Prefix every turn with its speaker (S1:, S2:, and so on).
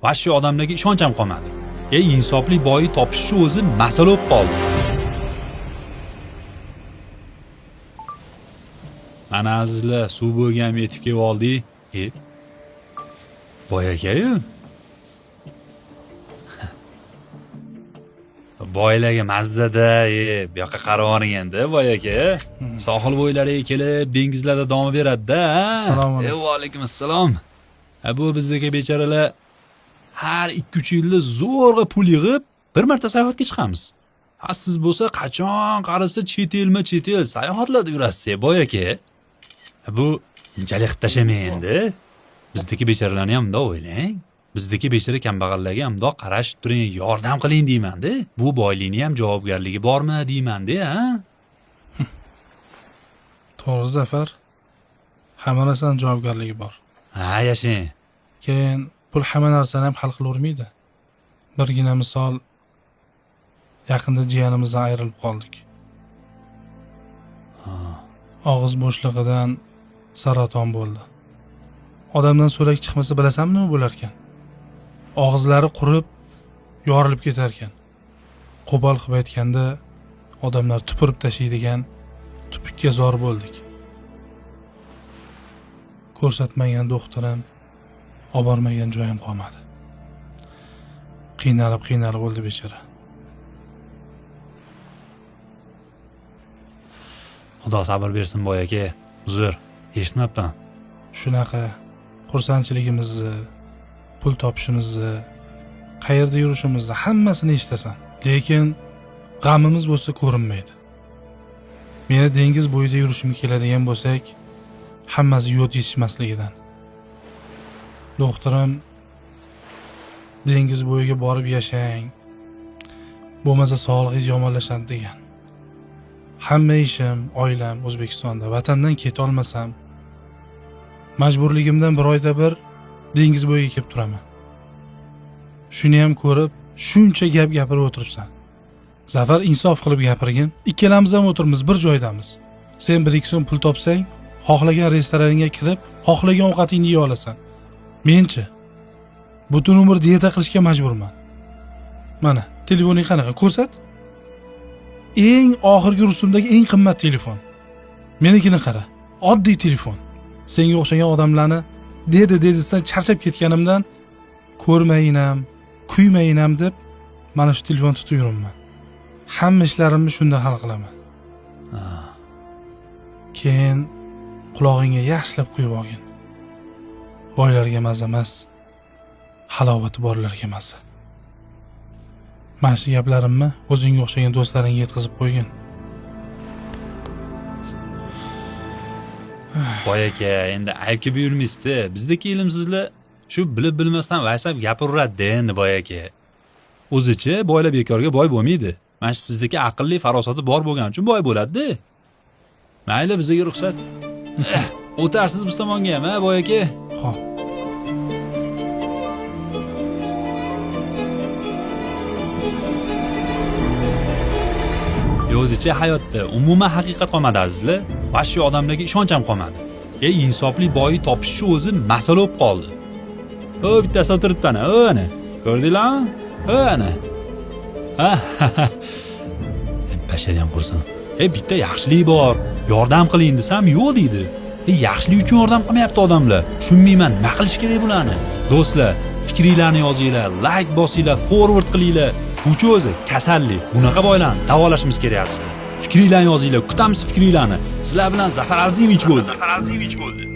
S1: va shu odamlarga ishonch ham qolmadi. Insofli boyi topishni o'zi masala bo'lib qoldi. Mana azizlar, suv bo'lgan yetib kelib oldik. Boy aka-yu. Boylarga mazzada, bu yoqqa qarab o'ringanda, boy aka. Sohil bo'ylariga kelib, dengizlarda davom beradi-da.
S2: Assalomu alaykum.
S1: Va alaykum assalom. Bu bizdagi bechoralar har 2-3 yilda zo'rg'a pul yig'ib, bir marta sayohatga chiqamiz. Siz bo'lsa qachon qarasa chet el sayohatlarda yurasiz, boy aka. Bu unchalik tashamang endi. Bizdagi bechoralarni ham bundoq o'ylang. Bizdagi bechora kambag'allarga ham bundoq qarash turing, yordam qiling deyman-da. Bu boylikning ham javobgarligi bormi deyman-da, ha?
S2: To'g'ri Zafar. Hamma narsaning javobgarligi bor.
S1: Ha, yashang.
S2: Keyin pul hamma narsani ham hal qilavermaydi. Birgina misol, yaqinda jiyanimizdan ayrilib qoldik. Og'iz bo'shlig'idan saraton bo'ldi. Odamdan so'lak chiqmasa bilasanmi nima bo'lar ekan? Og'izlari qurib, yorilib ketar ekan. Qo'pol qilib aytganda, odamlar tupurib tashlaydigan tupukka zor bo'ldik. Ko'rsatmagan doktorim, olib bormagan joyim qolmadi. Qiynalib o'ldi bechora.
S1: Xudo sabr bersin boy aka. Uzr, eshitmabman.
S2: Shunaqa xursandchiligimizni, pul topishimizni, qayerda yurishimizni hammasini eshitasan. Lekin g'amimiz bo'lsa ko'rinmaydi. Meni dengiz bo'yida yurishim keladigan bo'lsak, hammasi yo'l yetishmasligidan. Doktorim dengiz bo'yiga borib yashang, bo'lmasa sog'lig'ingiz yomonlashadi degan. Hamma ishim, oilam O'zbekistonda, vatandan keta olmasam, majburligimdan bir oyda bir dengiz bo'yiga kelib turaman. Shuni ham ko'rib, shuncha gap gapirib o'tiribsan. Zafar, insof qilib gapirgin. Ikkalamiz ham o'tirmiz, bir joydamiz. Sen 1-2 so'm pul topsang, xohlagan restoraningga kirib, xohlagan ovqatingni yeya olasan. Men-chi? Butun umr dieta qilishga majburman. Mana, telefoning qanaqa? Ko'rsat. Eng oxirgi rusumdagi eng qimmat telefon. Menikini qara. Oddiy telefon. Senga o'xshagan odamlarni dedisidan charchab ketganimdan ko'rmayinam, kuymayinam deb mana shu telefon tutib yuribman. Hamma ishlarimni shunda hal qilaman. Keyin qulog'ingga yaxshilab quyib olgin. Boylarga maza emas, halovati borlarga maza. Mana shu gaplarimni o'zingga o'xshagan do'stlaringga yetkazib qo'ygin.
S1: Boy aka, endi aybga buyurmaysiz-da. Bizdagi ilmsizlar shu bilib bilmasdan vaysab gapiradi endi boy aka. O'zicha boylar bekorga boy bo'lmaydi. Mana sizdagi aqlli farosati bor bo'lgani uchun boy bo'ladi-da. Mayli, bizga ruxsat. O'tarsiz biz tomonga ham, ha boy aka?
S2: Xo'p.
S1: O'zicha hayotda umuman haqiqat qolmadi azizlar. Va shu odamlarga ishonch ham qolmadi. Insofli boyi topishni o'zi masala bo'lib qoldi. Bittasi o'tiribdi ana, ana. Ko'rdinglarmi? Ana. Bashar ham qursin. Bitta yaxshilik bor. Yordam qiling desam, yo'q deydi. Yaxshilik uchun yordam qilmayapti odamlar. Tushunmayman, nima qilish kerak bularni? Do'stlar, fikringlarni yozinglar, like bosinglar, forward qilinglar. Bu o'zi kasallik. Bunaqa boylarni davolashimiz kerak aslida. Fikringlarni yozinglar, kutamiz fikringlarni. Sizlar bilan Zafar Azimich bo'ldi.